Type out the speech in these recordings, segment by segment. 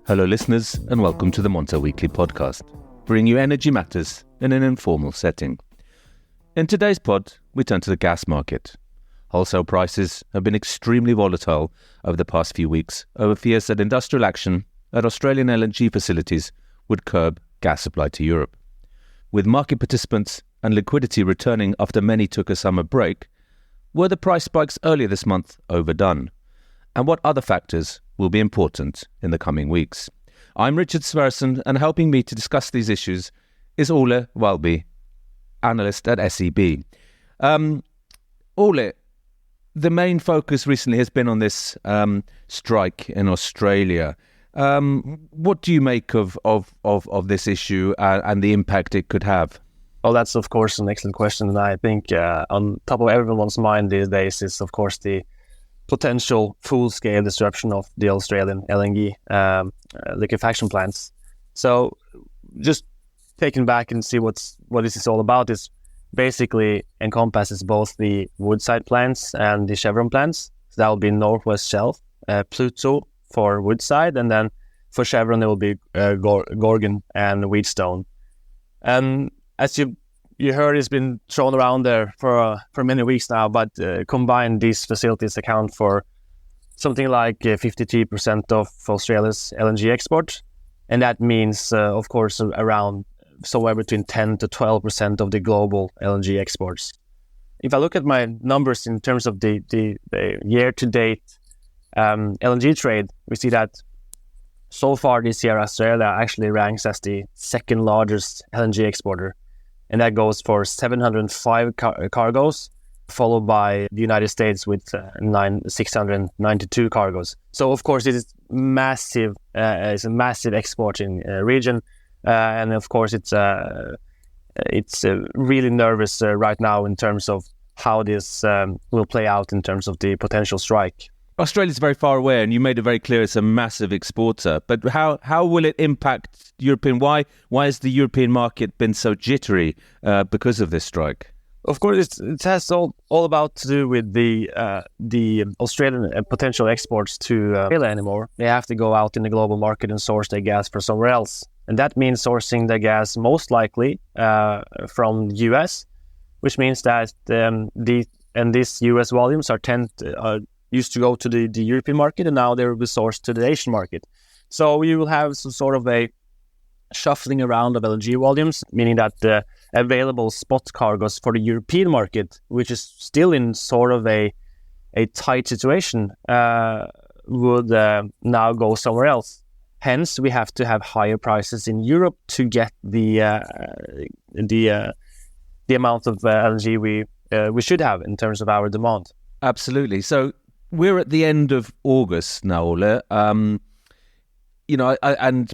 Hello listeners, and welcome to the Montel Weekly Podcast, bringing you energy matters in an informal setting. In today's pod, we turn to the gas market. Wholesale prices have been extremely volatile over the past few weeks over fears that industrial action at Australian LNG facilities would curb gas supply to Europe. With market participants and liquidity returning after many took a summer break, were the price spikes earlier this month overdone? And what other factors will be important in the coming weeks? I'm Richard Sverrisson, and helping me to discuss these issues is Hvalbye, Analyst at SEB. Ole, the main focus recently has been on this strike in Australia. What do you make of this issue and the impact it could have? Well, that's of course an excellent question, and I think on top of everyone's mind these days is of course the potential full-scale disruption of the Australian LNG liquefaction plants. So, just taking back and see what this is all about is basically encompasses both the Woodside plants and the Chevron plants. So that will be Northwest Shelf, Pluto for Woodside, and then for Chevron it will be Gorgon and Wheatstone. And as you heard, it's been thrown around there for many weeks now, but combined these facilities account for something like 53% of Australia's LNG export, and that means of course around somewhere between 10 to 12% of the global LNG exports. If I look at my numbers in terms of the year-to-date LNG trade, we see that so far this year Australia actually ranks as the second largest LNG exporter, and that goes for 705 cargoes, followed by the United States with 692 cargoes. So of course it is massive. It's a massive exporting region. And of course, it's really nervous right now in terms of how this will play out in terms of the potential strike. Australia's very far away, and you made it very clear it's a massive exporter. But how will it impact European? Why has the European market been so jittery because of this strike? Of course, it has all about to do with the Australian potential exports to Australia anymore. They have to go out in the global market and source their gas for somewhere else. And that means sourcing the gas most likely from the US, which means that these US volumes are used to go to the European market, and now they will be sourced to the Asian market. So you will have some sort of a shuffling around of LNG volumes, meaning that the available spot cargoes for the European market, which is still in sort of a tight situation, would now go somewhere else. Hence, we have to have higher prices in Europe to get the amount of LNG we should have in terms of our demand. Absolutely. So we're at the end of August now, Ole. And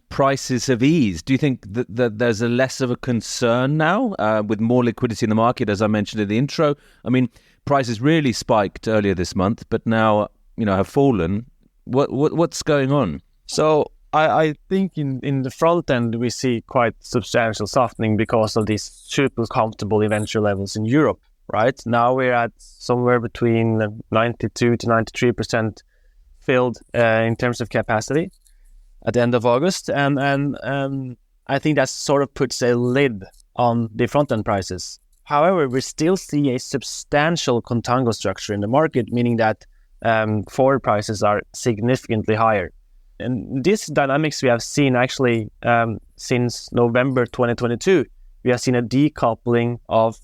prices have eased. Do you think that there's a less of a concern now with more liquidity in the market, as I mentioned in the intro? I mean, prices really spiked earlier this month, but now have fallen. What's going on? So I think in the front end we see quite substantial softening because of these super comfortable inventory levels in Europe. Right now we're at somewhere between 92 to 93% filled in terms of capacity at the end of August, and I think that sort of puts a lid on the front end prices. However, we still see a substantial contango structure in the market, meaning that forward prices are significantly higher. And this dynamics we have seen actually since November 2022. We have seen a decoupling of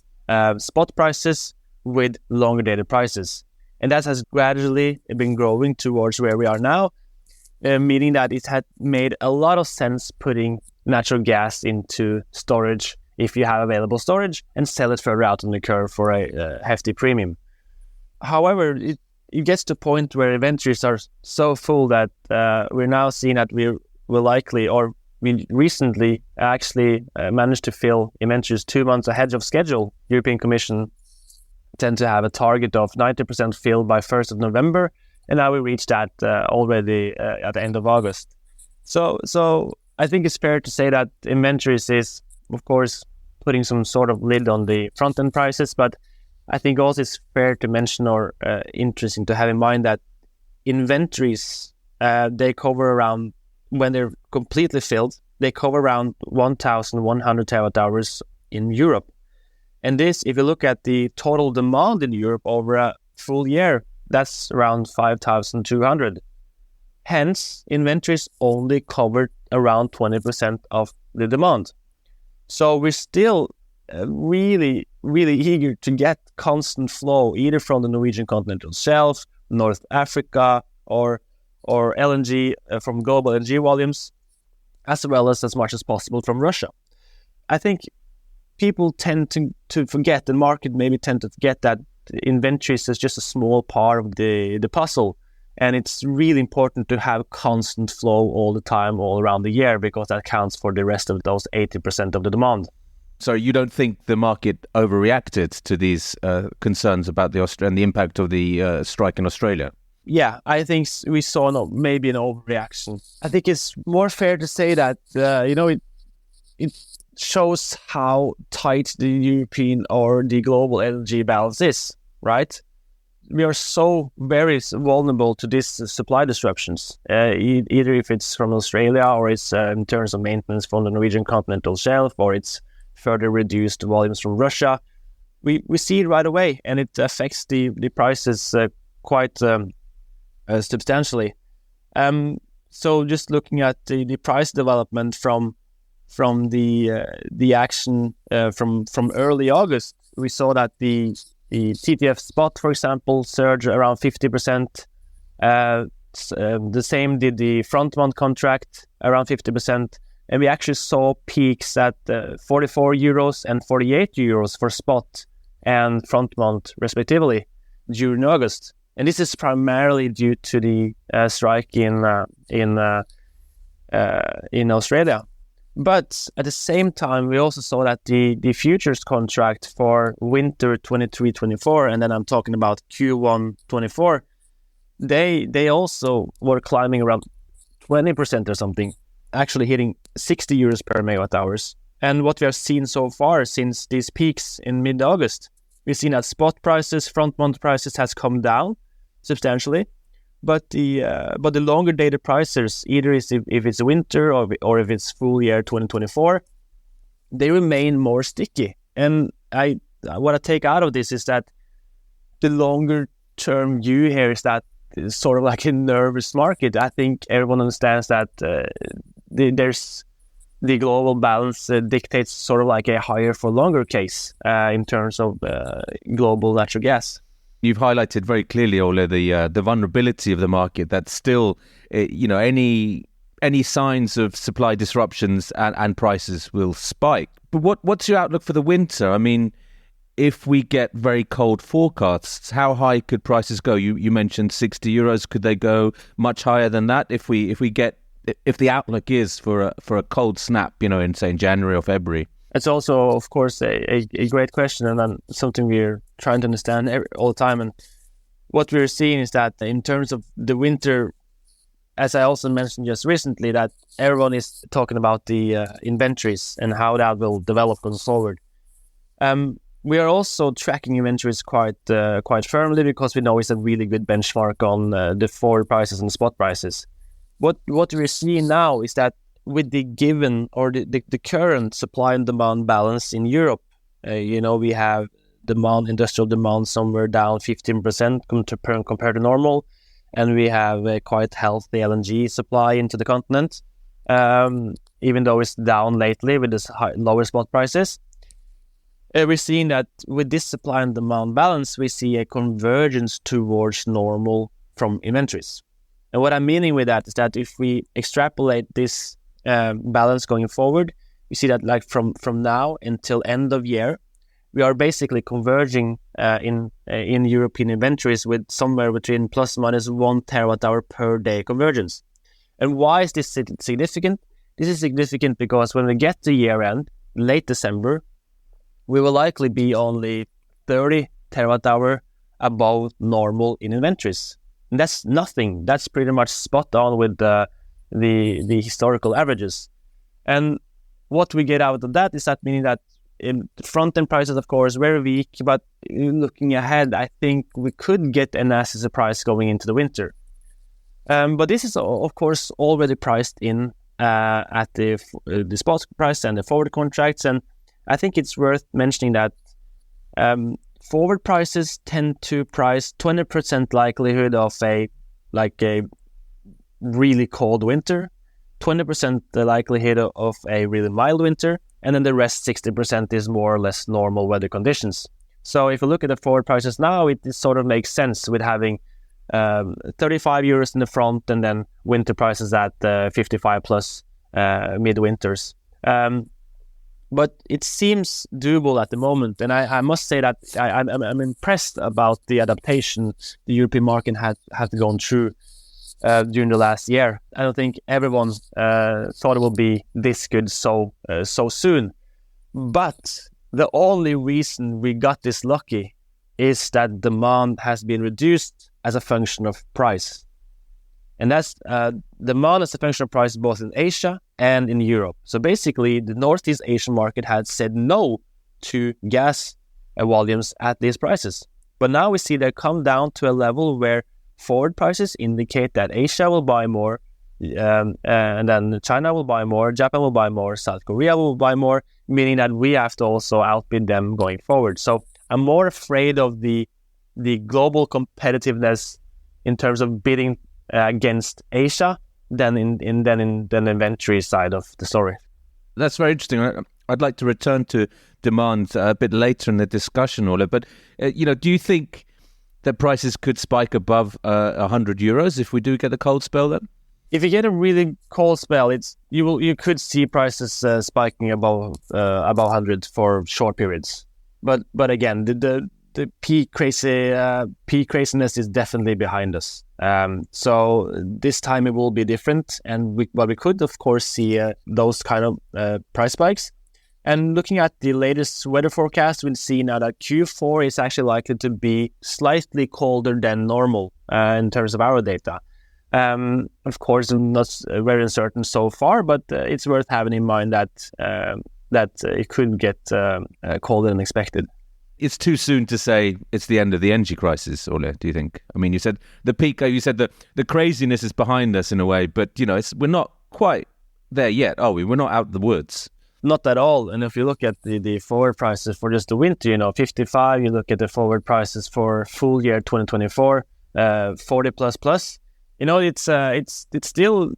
spot prices with longer dated prices. And that has gradually been growing towards where we are now, meaning that it had made a lot of sense putting natural gas into storage if you have available storage and sell it further out on the curve for a hefty premium. However, it gets to a point where inventories are so full that we're now seeing that we will likely, or we recently actually managed to fill inventories 2 months ahead of schedule. European Commission tend to have a target of 90% filled by 1st of November, and now we reached that already at the end of August. So I think it's fair to say that inventories is, of course, putting some sort of lid on the front-end prices, but I think also it's fair to mention or interesting to have in mind that inventories, they cover around, when they're completely filled, they cover around 1,100 terawatt hours in Europe. And this, if you look at the total demand in Europe over a full year, that's around 5,200. Hence, inventories only covered around 20% of the demand. So we're still really, really eager to get constant flow, either from the Norwegian continental shelf, North Africa, or LNG from global LNG volumes, as well as much as possible from Russia. I think people tend to forget, the market maybe tend to forget that inventories is just a small part of the puzzle. And it's really important to have constant flow all the time, all around the year, because that counts for the rest of those 80% of the demand. So you don't think the market overreacted to these concerns about and the impact of the strike in Australia? Yeah, I think we saw maybe an overreaction. I think it's more fair to say that, it shows how tight the European or the global LNG balance is, right? We are so very vulnerable to these supply disruptions, either if it's from Australia or it's in terms of maintenance from the Norwegian continental shelf, or it's further reduced volumes from Russia. We see it right away, and it affects the prices quite substantially. So just looking at the price development from the action from early August, we saw that the TTF spot, for example, surged around 50%. The same did the front month contract, around 50%. And we actually saw peaks at 44 euros and 48 euros for spot and front month, respectively, during August. And this is primarily due to the strike in Australia. But at the same time, we also saw that the futures contract for winter 23-24, and then I'm talking about Q1 24, they also were climbing around 20% or something, actually hitting 60 euros per megawatt hours. And what we have seen so far since these peaks in mid-August, we've seen that spot prices, front month prices has come down substantially. But the longer dated prices, either if it's winter or if it's full year 2024, they remain more sticky. And what I take out of this is that the longer term view here is that it's sort of like a nervous market. I think everyone understands that there's the global balance dictates sort of like a higher for longer case in terms of global natural gas. You've highlighted very clearly, Ole, the vulnerability of the market. That still, any signs of supply disruptions and prices will spike. But what's your outlook for the winter? I mean, if we get very cold forecasts, how high could prices go? You mentioned 60 euros. Could they go much higher than that if the outlook is for a cold snap, in say in January or February? It's also, of course, a great question, and then something we're trying to understand all the time. And what we're seeing is that in terms of the winter, as I also mentioned just recently, that everyone is talking about the inventories and how that will develop going forward. We are also tracking inventories quite firmly, because we know it's a really good benchmark on the forward prices and spot prices. What we're seeing now is that with the given or the current supply and demand balance in Europe, we have industrial demand somewhere down 15% compared to normal, and we have a quite healthy LNG supply into the continent, even though it's down lately with this lower spot prices. We're seeing that with this supply and demand balance, we see a convergence towards normal from inventories. And what I'm meaning with that is that if we extrapolate this balance going forward, we see that like from now until end of year, we are basically converging in European inventories with somewhere between plus minus 1 terawatt hour per day convergence. And why is this significant? This is significant because when we get to year end, late December, we will likely be only 30 terawatt hour above normal in inventories. And that's nothing. That's pretty much spot on with the historical averages. And what we get out of that is that meaning that in front-end prices, of course, very weak, but looking ahead, I think we could get an nasty surprise going into the winter. But this is, of course, already priced in at the spot price and the forward contracts. And I think it's worth mentioning that forward prices tend to price 20% likelihood of a really cold winter, 20% the likelihood of a really mild winter, and then the rest 60% is more or less normal weather conditions. So if you look at the forward prices now, it sort of makes sense with having 35 euros in the front and then winter prices at 55 plus midwinters. But it seems doable at the moment, and I must say that I'm impressed about the adaptation the European market has gone through during the last year. I don't think everyone thought it would be this good so soon. But the only reason we got this lucky is that demand has been reduced as a function of price. And that's demand as a function of price both in Asia and in Europe. So basically, the Northeast Asian market had said no to gas volumes at these prices. But now we see they come down to a level where forward prices indicate that Asia will buy more, and then China will buy more, Japan will buy more, South Korea will buy more, meaning that we have to also outbid them going forward. So I'm more afraid of the global competitiveness in terms of bidding against Asia than in the inventory side of the story. That's very interesting. I'd like to return to demand a bit later in the discussion, Ole. But do you think that prices could spike above 100 euros if we do get a cold spell then? If you get a really cold spell, you could see prices spiking above 100 for short periods. But again, the peak craziness is definitely behind us. So this time it will be different, and we could of course see those kind of price spikes. And looking at the latest weather forecast, we'll see now that Q4 is actually likely to be slightly colder than normal in terms of our data. Of course, not very uncertain so far, but it's worth having in mind that it could get colder than expected. It's too soon to say it's the end of the energy crisis, Ole, do you think? I mean, you said the peak, you said that the craziness is behind us in a way, but, we're not quite there yet, are we? We're not out of the woods. Not at all. And if you look at the forward prices for just the winter, 55, you look at the forward prices for full year 2024, 40 plus, it's still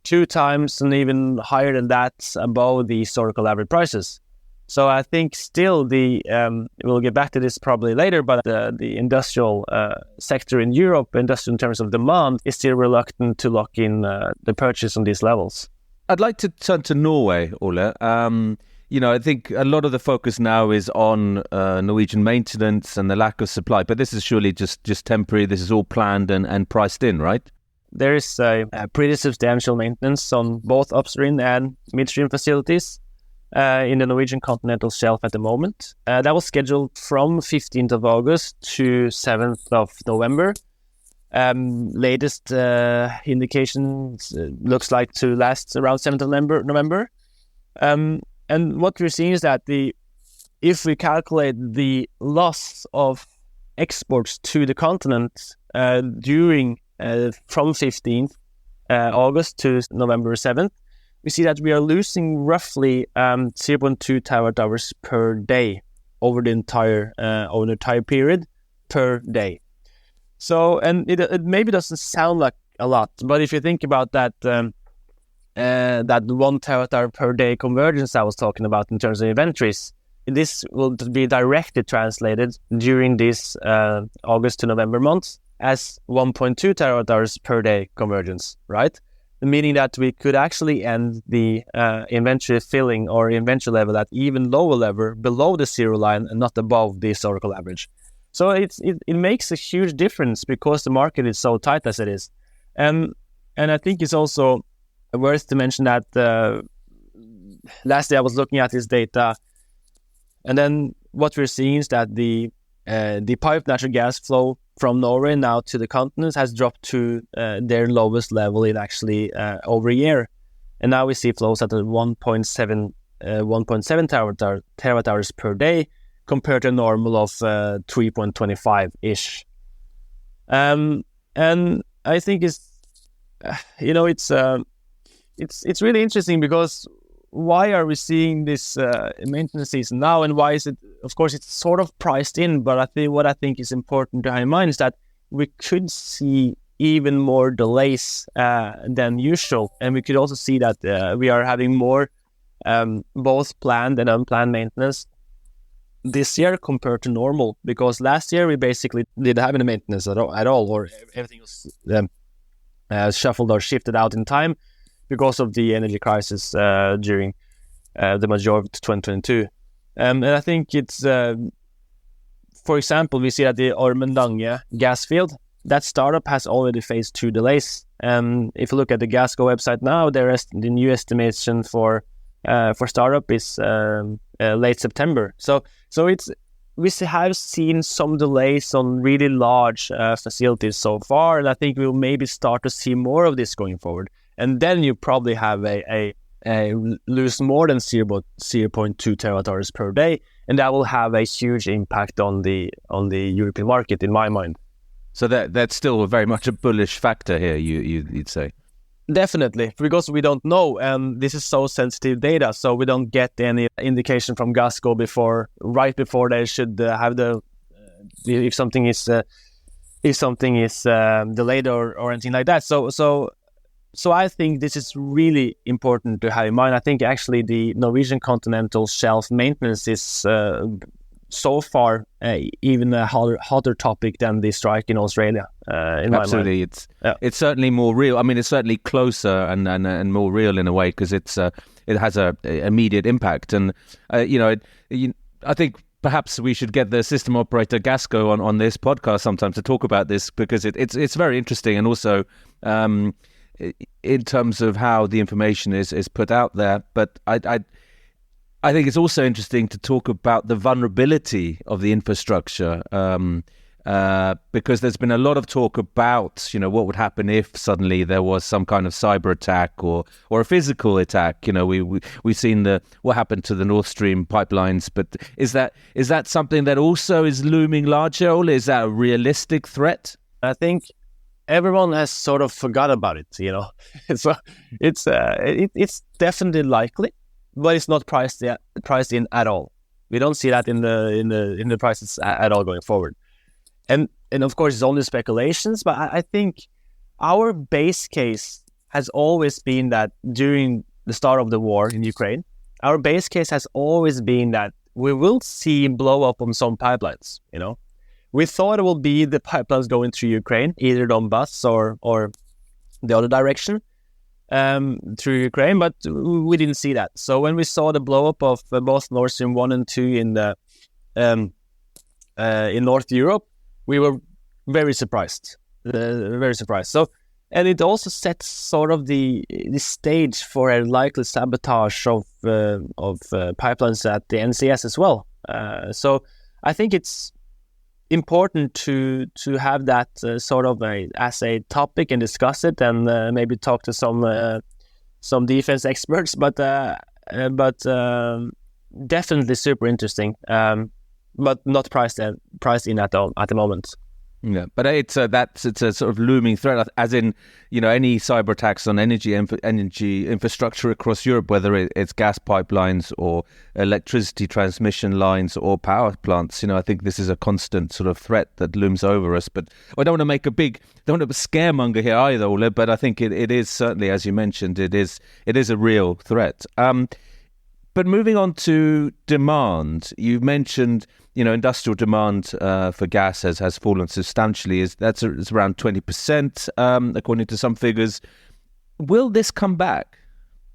2 times and even higher than that above the historical average prices. So I think still we'll get back to this probably later, but the industrial sector in Europe, industrial in terms of demand, is still reluctant to lock in the purchase on these levels. I'd like to turn to Norway, Ole. I think a lot of the focus now is on Norwegian maintenance and the lack of supply, but this is surely just temporary. This is all planned and priced in, right? There is a pretty substantial maintenance on both upstream and midstream facilities in the Norwegian continental shelf at the moment. That was scheduled from 15th of August to 7th of November. Latest indications looks like to last around 7th of November. And what we're seeing is that if we calculate the loss of exports to the continent during from 15th August to November 7th, we see that we are losing roughly 0.2 terawatt hours per day over the entire period per day. So, and it maybe doesn't sound like a lot, but if you think about that 1 terawatt hour per day convergence I was talking about in terms of inventories, this will be directly translated during this August to November months as 1.2 terawatt hours per day convergence, right? Meaning that we could actually end the inventory filling or inventory level at even lower level below the zero line and not above the historical average. So it makes a huge difference because the market is so tight as it is. And I think it's also worth to mention that last day I was looking at this data, and then what we're seeing is that the piped natural gas flow from Norway now to the continent has dropped to their lowest level in actually over a year. And now we see flows at 1.7 terawatt hours per day compared to a normal of 3.25-ish. And I think it's it's really interesting because why are we seeing this maintenance season now, and why is it? Of course, it's sort of priced in, but what I think is important to have in mind is that we could see even more delays than usual, and we could also see that we are having more both planned and unplanned maintenance this year compared to normal, because last year we basically didn't have any maintenance at all, or everything was shuffled or shifted out in time because of the energy crisis during the majority of 2022. And I think it's, for example, we see that the Ormen Lange gas field, that startup has already faced 2 delays. If you look at the Gasco website now, the new estimation for startup is late September. So we have seen some delays on really large facilities so far, and I think we'll maybe start to see more of this going forward. And then you probably have a lose more than 0.2 terawatt-hours per day, and that will have a huge impact on the European market, in my mind. So that's still very much a bullish factor here, you'd say? Definitely, because we don't know, and this is so sensitive data, so we don't get any indication from Gasco right before they should have if something is delayed or anything like that. So I think this is really important to have in mind. I think actually the Norwegian continental shelf maintenance is so far even a hotter topic than the strike in Australia. Absolutely, it's certainly more real. I mean, it's certainly closer and more real in a way, because it has a immediate impact. And I think perhaps we should get the system operator Gasco on this podcast sometime to talk about this, because it's very interesting, and also in terms of how the information is put out there. But I think it's also interesting to talk about the vulnerability of the infrastructure, because there's been a lot of talk about, what would happen if suddenly there was some kind of cyber attack or a physical attack. We've seen what happened to the Nord Stream pipelines, but is that something that also is looming larger, or is that a realistic threat? I think everyone has sort of forgot about it. So it's definitely likely, but it's not priced in at all. We don't see that in the prices at all going forward. And of course, it's only speculations, but I think our base case has always been that during the start of the war in Ukraine, our base case has always been that we will see blow up on some pipelines. We thought it will be the pipelines going through Ukraine, either Donbass or the other direction through Ukraine, but we didn't see that. So when we saw the blow up of both Nord Stream 1 and 2 in North Europe, we were very surprised. So, and it also sets sort of the stage for a likely sabotage of pipelines at the NCS as well. So I think it's important to have that sort of as a topic and discuss it, and maybe talk to some defense experts. But definitely super interesting. But not priced in at the moment. Yeah, but it's a sort of looming threat, as in any cyber attacks on energy infrastructure across Europe, whether it's gas pipelines or electricity transmission lines or power plants. I think this is a constant sort of threat that looms over us. But I don't want to make don't want to be scaremonger here either, Ole, but I think it is certainly, as you mentioned, it is a real threat. But moving on to demand, you mentioned, industrial demand for gas has fallen substantially. It's around 20%, according to some figures. Will this come back?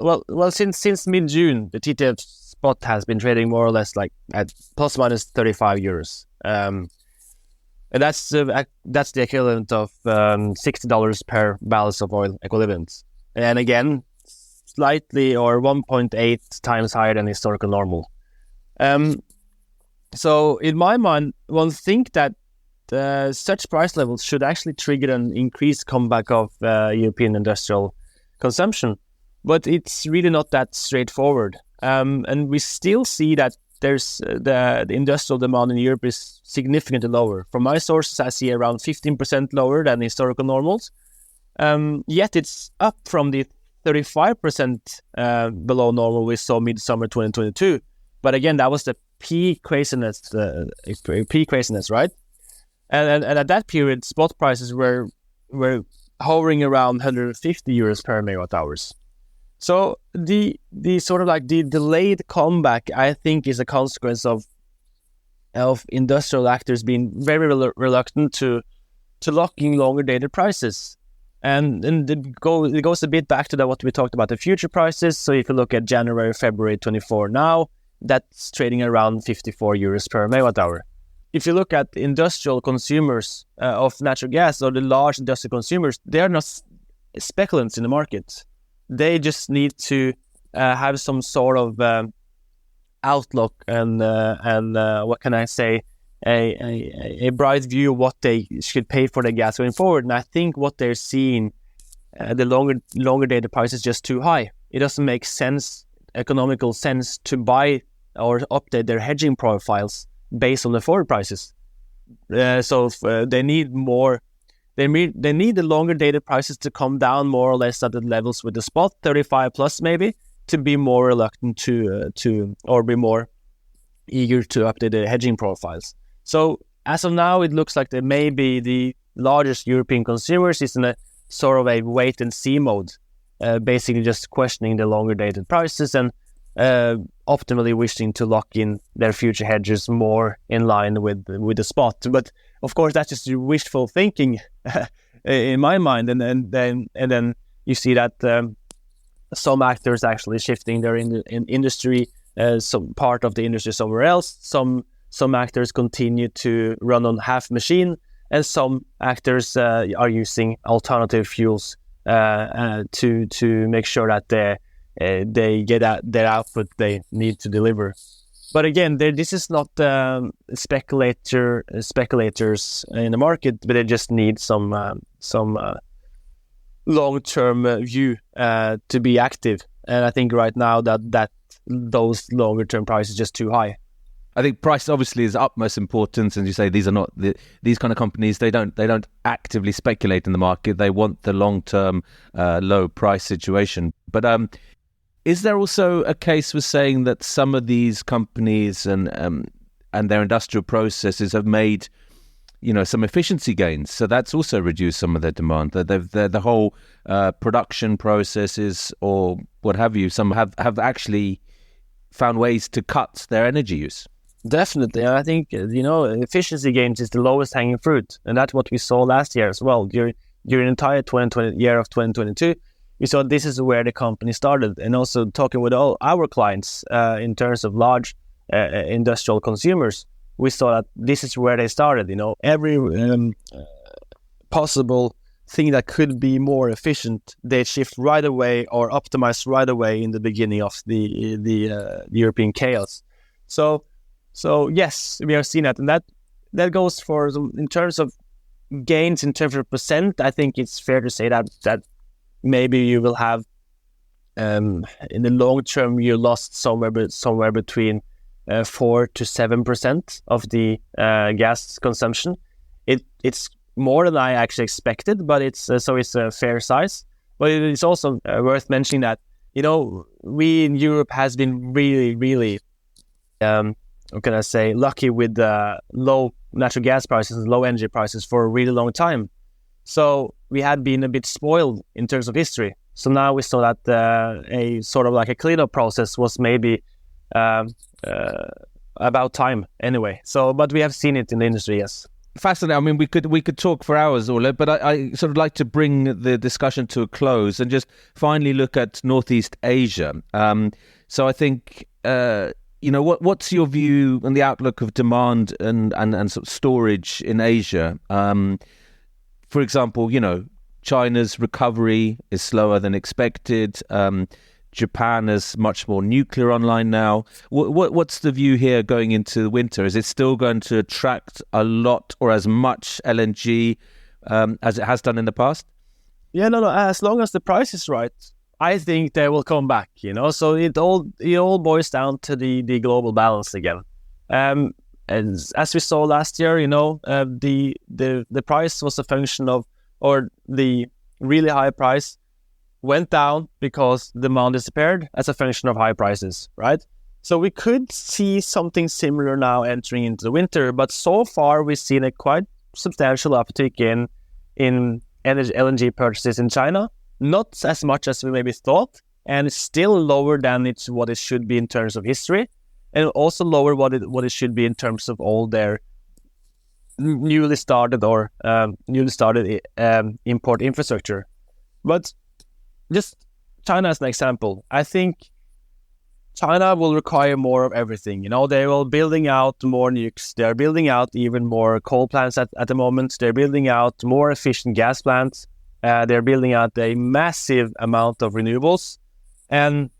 Well, since mid-June, the TTF spot has been trading more or less like at plus minus 35 euros. And that's the equivalent of $60 per barrel of oil equivalent. And again, slightly or 1.8 times higher than historical normal. So in my mind, one think that such price levels should actually trigger an increased comeback of European industrial consumption, but it's really not that straightforward. And we still see that there's the industrial demand in Europe is significantly lower. From my sources, I see around 15% lower than historical normals. Yet it's up from the 35% below normal we saw midsummer 2022. But again, that was the peak craziness, right? And at that period, spot prices were hovering around 150 euros per megawatt hours. So the sort of like the delayed comeback, I think, is a consequence of industrial actors being very reluctant to lock in longer dated prices. And it goes a bit back to what we talked about, the future prices. So if you look at January, February 24 now, that's trading around 54 euros per megawatt hour. If you look at industrial consumers of natural gas, or the large industrial consumers, they are not speculants in the market. They just need to have some sort of outlook and what can I say, a bright view of what they should pay for the gas going forward. And I think what they're seeing, the longer dated price is just too high. It doesn't make economical sense to buy or update their hedging profiles based on the forward prices. So they need more. They need the longer dated prices to come down more or less at the levels with the spot 35 plus maybe, to be more reluctant to or be more eager to update their hedging profiles. So as of now, it looks like that maybe the largest European consumers is in a sort of a wait and see mode, basically just questioning the longer dated prices and optimally wishing to lock in their future hedges more in line with the spot. But of course, that's just wishful thinking in my mind. And then you see that some actors actually shifting their industry, some part of the industry somewhere else. Some actors continue to run on half machine, and some actors are using alternative fuels to make sure that they get their output they need to deliver. But again, this is not speculators in the market, but they just need some long-term view to be active. And I think right now that those longer-term prices are just too high. I think price obviously is utmost importance, and you say these are not these kind of companies. They don't actively speculate in the market. They want the long-term low price situation. But is there also a case for saying that some of these companies and their industrial processes have made, some efficiency gains? So that's also reduced some of their demand. The whole production processes or what have you, some have actually found ways to cut their energy use. Definitely. And I think, efficiency gains is the lowest hanging fruit. And that's what we saw last year as well. During the entire year of 2022, we saw this is where the company started. And also talking with all our clients in terms of large industrial consumers, we saw that this is where they started. Every possible thing that could be more efficient, they shift right away or optimize right away in the beginning of the European chaos. So yes, we have seen that, and that goes for in terms of gains in terms of percent. I think it's fair to say that maybe you will have in the long term you lost somewhere between 4 to 7% of the gas consumption. It's more than I actually expected, but it's a fair size. But it is also worth mentioning that we in Europe has been really what can I say, lucky with low natural gas prices and low energy prices for a really long time. So we had been a bit spoiled in terms of history. So now we saw that a sort of like a cleanup process was maybe about time anyway. So, but we have seen it in the industry, yes. Fascinating. I mean, we could talk for hours, Ole, but I sort of like to bring the discussion to a close and just finally look at Northeast Asia. So I think, what's your view on the outlook of demand and sort of storage in Asia? For example, China's recovery is slower than expected. Japan has much more nuclear online now. What's the view here going into the winter? Is it still going to attract a lot or as much LNG as it has done in the past? Yeah, no. As long as the price is right, I think they will come back. So it all boils down to the global balance again. And as we saw last year, the price was a function of, or the really high price, went down because demand disappeared as a function of high prices, right? So we could see something similar now entering into the winter, but so far we've seen a quite substantial uptick in energy LNG purchases in China. Not as much as we maybe thought, and it's still lower than what it should be in terms of history, and also lower what it should be in terms of all their newly started import infrastructure. But just China as an example, I think China will require more of everything. They will building out more nukes. They're building out even more coal plants at the moment. They're building out more efficient gas plants. They're building out a massive amount of renewables, and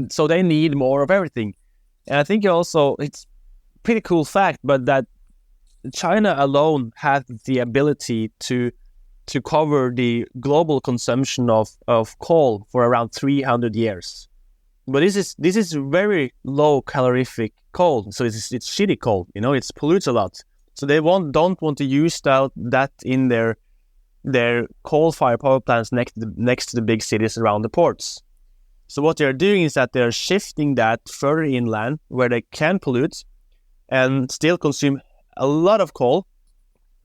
so they need more of everything. And I think also it's pretty cool fact, but that China alone has the ability to cover the global consumption of coal for around 300 years. But this is very low calorific coal, so it's shitty coal. It pollutes a lot. So they don't want to use that in their coal-fired power plants next to the big cities around the ports. So what they're doing is that they're shifting that further inland where they can pollute and still consume a lot of coal,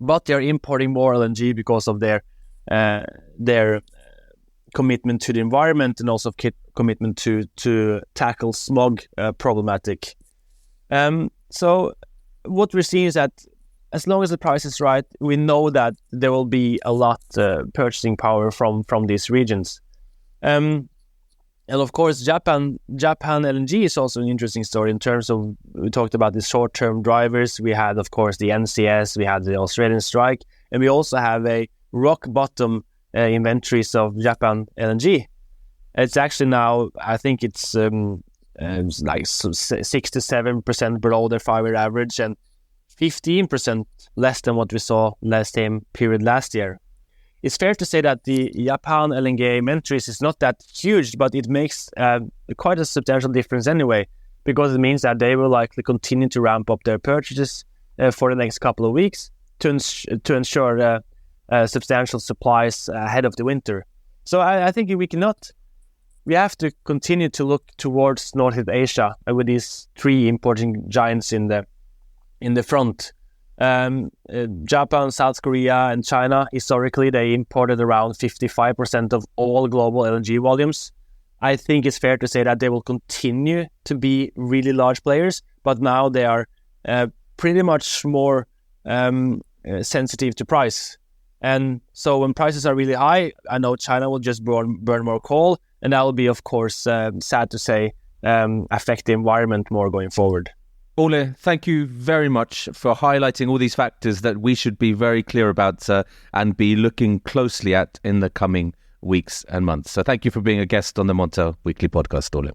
but they're importing more LNG because of their commitment to the environment and also commitment to tackle smog problematic. So what we're seeing is that as long as the price is right, we know that there will be a lot purchasing power from these regions. And of course, Japan LNG is also an interesting story in terms of, we talked about the short-term drivers. We had, of course, the NCS, we had the Australian strike, and we also have a rock bottom inventories of Japan LNG. It's actually now, I think it's like 6 to 7% below their 5-year average and 15% less than what we saw same period last year. It's fair to say that the Japan LNG inventories is not that huge, but it makes quite a substantial difference anyway, because it means that they will likely continue to ramp up their purchases for the next couple of weeks to ensure substantial supplies ahead of the winter. So I think we have to continue to look towards Northeast Asia with these three importing giants in the front. Japan, South Korea, and China, historically, they imported around 55% of all global LNG volumes. I think it's fair to say that they will continue to be really large players, but now they are pretty much more sensitive to price. And so when prices are really high, I know China will just burn more coal, and that will be, of course, sad to say, affect the environment more going forward. Ole, thank you very much for highlighting all these factors that we should be very clear about and be looking closely at in the coming weeks and months. So thank you for being a guest on the Montel Weekly Podcast, Ole.